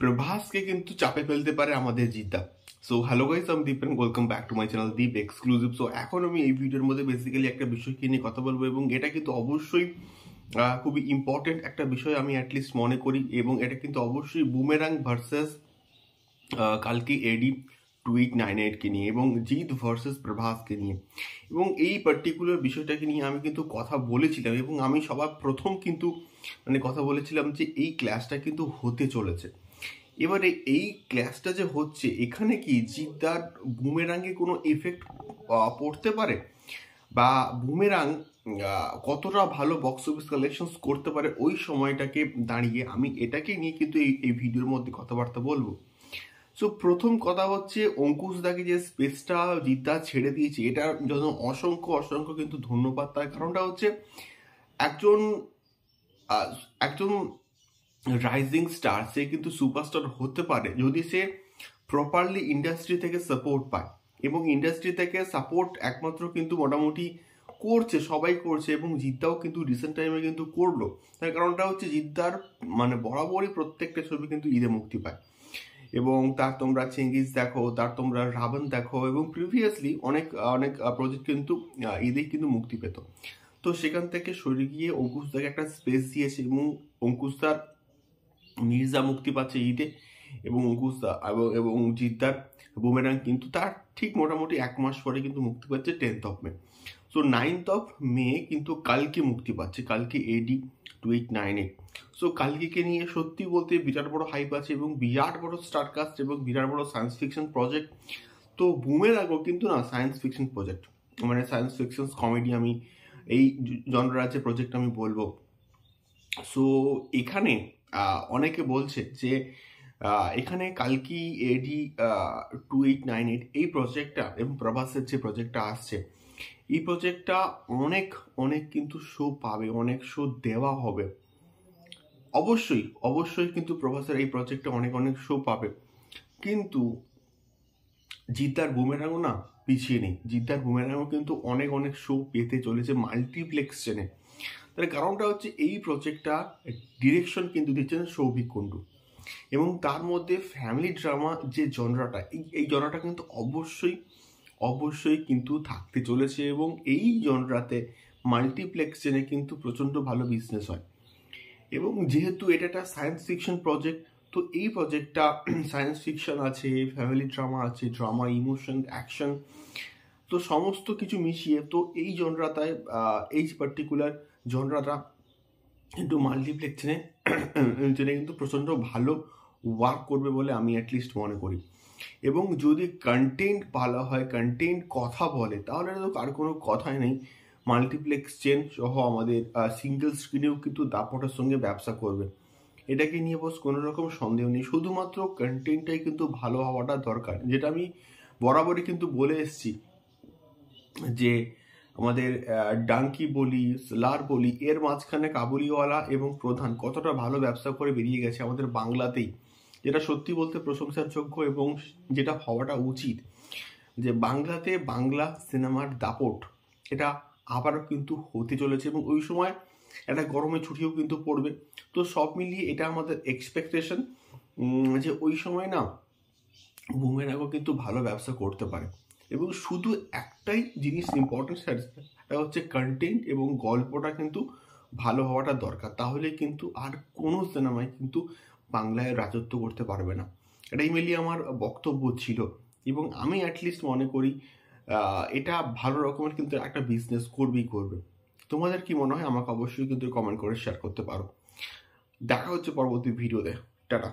প্রভাসকে কিন্তু চাপে ফেলতে পারে আমাদের জিদ্দা। সো হ্যালো গাইস, আমি Deep and welcome back to my channel Deep exclusive. So এখন আমি এই ভিডিওর মধ্যে বেসিক্যালি একটা বিষয়কে নিয়ে কথা বলবো, এবং এটা কিন্তু অবশ্যই খুবই ইম্পর্টেন্ট একটা বিষয় আমি অ্যাটলিস্ট মনে করি, এবং এটা কিন্তু অবশ্যই বুমেরাং ভার্সেস কালকে এডি 2898কে নিয়ে, এবং জিৎ ভার্সেস প্রভাসকে নিয়ে, এবং এই পার্টিকুলার বিষয়টাকে নিয়ে আমি কিন্তু কথা বলেছিলাম, এবং আমি সবার প্রথম কিন্তু কথা বলেছিলাম যে এই ক্লাসটা কিন্তু হতে চলেছে। এবারে এই ক্লাসটা যে হচ্ছে, এখানে কি জিদ্দার বুমেরাঙ্গে কোনো এফেক্ট পড়তে পারে, বা বুমেরাং কতটা ভালো বক্স অফিস কালেকশনস করতে পারে ওই সময়টাকে দাঁড়িয়ে, আমি এটাকে নিয়ে কিন্তু এই ভিডিওর মধ্যে কথাবার্তা বলবো। সো প্রথম কথা হচ্ছে, অঙ্কুশ দাকে যে স্পেসটা জিদ্দা ছেড়ে দিয়েছে, এটার জন্য অসংখ্য অসংখ্য কিন্তু ধন্যবাদ। তার কারণটা হচ্ছে একজন একজন রাইজিং স্টার, সে কিন্তু সুপারস্টার হতে পারে যদি সে প্রপারলি ইন্ডাস্ট্রি থেকে সাপোর্ট পায়, এবং ইন্ডাস্ট্রি থেকে সাপোর্ট একমাত্র কিন্তু মোটামুটি করছে, সবাই করছে, এবং জিদ্দাও কিন্তু রিসেন্ট টাইমে কিন্তু করলো। তার কারণটা হচ্ছে জিদ্দার বরাবরই প্রত্যেকটা ছবি কিন্তু ঈদে মুক্তি পায়, এবং তার তোমরা চেঙ্গিস দেখো, তার তোমরা রাবণ দেখো, এবং প্রিভিয়াসলি অনেক অনেক প্রজেক্ট কিন্তু ঈদেই কিন্তু মুক্তি পেত। তো সেখান থেকে সরে গিয়ে অঙ্কুশদাকে একটা স্পেস দিয়েছে, এবং অঙ্কুশদার মির্জা মুক্তি পাচ্ছে ঈদে, এবং অঙ্কুশদা এবং জিদ্দার বুমেরাং কিন্তু তার ঠিক মোটামুটি 1 মাস পরে কিন্তু মুক্তি পাচ্ছে 10th of May। So 9th of May কিন্তু কালকে মুক্তি পাচ্ছে, কালকে এডি 2898। সো কালকে নিয়ে সত্যি বলতে বিরাট বড় হাইপ আছে, এবং বিরাট বড় স্টারকাস্ট, এবং বিরাট বড় সায়েন্স ফিকশন প্রজেক্ট। তো বুমেরাংও কিন্তু না science fiction project, science fiction comedy, আমি এই জনরার যে প্রজেক্ট আমি বলবো। সো এখানে অনেকে বলছে যে এখানে কালকি এডি 2898 এই প্রজেক্টটা এবং প্রভাসের যে প্রজেক্টটা আসছে, এই প্রজেক্টটা অনেক অনেক কিন্তু শো পাবে, অনেক শো দেওয়া হবে। অবশ্যই অবশ্যই কিন্তু প্রভাসের এই প্রজেক্টটা অনেক অনেক শো পাবে, কিন্তু জিদ্দার বুমেরাংও না পিছিয়ে নেই। জিদ্দার বুমেরাংও কিন্তু অনেক অনেক শো পেতে চলেছে মাল্টিপ্লেক্স চেনে। তার কারণটা হচ্ছে এই প্রজেক্টটা ডিরেকশন কিন্তু দিচ্ছেন সৌভিক কুণ্ডু, এবং তার মধ্যে ফ্যামিলি ড্রামা যে জনরাটা, এই জনরাটা কিন্তু অবশ্যই অবশ্যই কিন্তু থাকতে চলেছে, এবং এই জনরাতে মাল্টিপ্লেক্স চেনে কিন্তু প্রচণ্ড ভালো বিজনেস হয়। এবং যেহেতু এটা একটা সায়েন্স ফিকশন প্রজেক্ট, তো এই প্রজেক্টটা সায়েন্স ফিকশন আছে, ফ্যামিলি ড্রামা আছে, ড্রামা, ইমোশন, অ্যাকশন, তো সমস্ত কিছু মিশিয়ে তো এই জনরাটায় এই পার্টিকুলার জনরাটা কিন্তু মাল্টিপ্লেক্স চেনে কিন্তু প্রচণ্ড ভালো ওয়ার্ক করবে বলে আমি অ্যাটলিস্ট মনে করি। এবং যদি কন্টেন্ট ভালো হয়, কন্টেন্ট কথা বলে, তাহলে তো আর কোনো কথাই নেই, মাল্টিপ্লেক্স চেন সহ আমাদের সিঙ্গেল স্ক্রিনেও কিন্তু দাপটের সঙ্গে ব্যবসা করবে। এটাকে নিয়ে বস কোনো রকম সন্দেহ নেই, শুধুমাত্র কন্টেন্টটাই কিন্তু ভালো হওয়াটা দরকার। যেটা আমি বরাবরই কিন্তু বলে এসেছি যে আমাদের ডাঙ্কি বলি, স্লার বলি, এর মাঝখানে কাবুলিওয়ালা এবং প্রধান কতটা ভালো ব্যবসা করে বেরিয়ে গেছে আমাদের বাংলাতেই, যেটা সত্যি বলতে প্রশংসার যোগ্য, এবং যেটা হওয়াটা উচিত যে বাংলাতে বাংলা সিনেমার দাপট এটা আবারও কিন্তু হতে চলেছে, এবং ওই সময় একটা গরমের ছুটিও কিন্তু পড়বে। তো সব মিলিয়ে এটা আমাদের এক্সপেকটেশন যে ওই সময় না বুমেরাংও কিন্তু ভালো ব্যবসা করতে পারে। এবং শুধু একটাই জিনিস ইম্পর্টেন্ট, সেটা হচ্ছে কন্টেন্ট এবং গল্পটা কিন্তু ভালো হওয়াটা দরকার, তাহলে কিন্তু আর কোনো সিনেমায় কিন্তু বাংলায় রাজত্ব করতে পারবে না। এটাই মিলিয়ে আমার বক্তব্য ছিল, এবং আমি অ্যাটলিস্ট মনে করি এটা ভালো রকমের কিন্তু একটা বিজনেস করবেই করবে। তোমাদের কি মনে হয় আমাকে অবশ্যই কিন্তু কমেন্ট করে শেয়ার করতে পারো। দেখা হচ্ছে পরবর্তী ভিডিওতে। টাটা।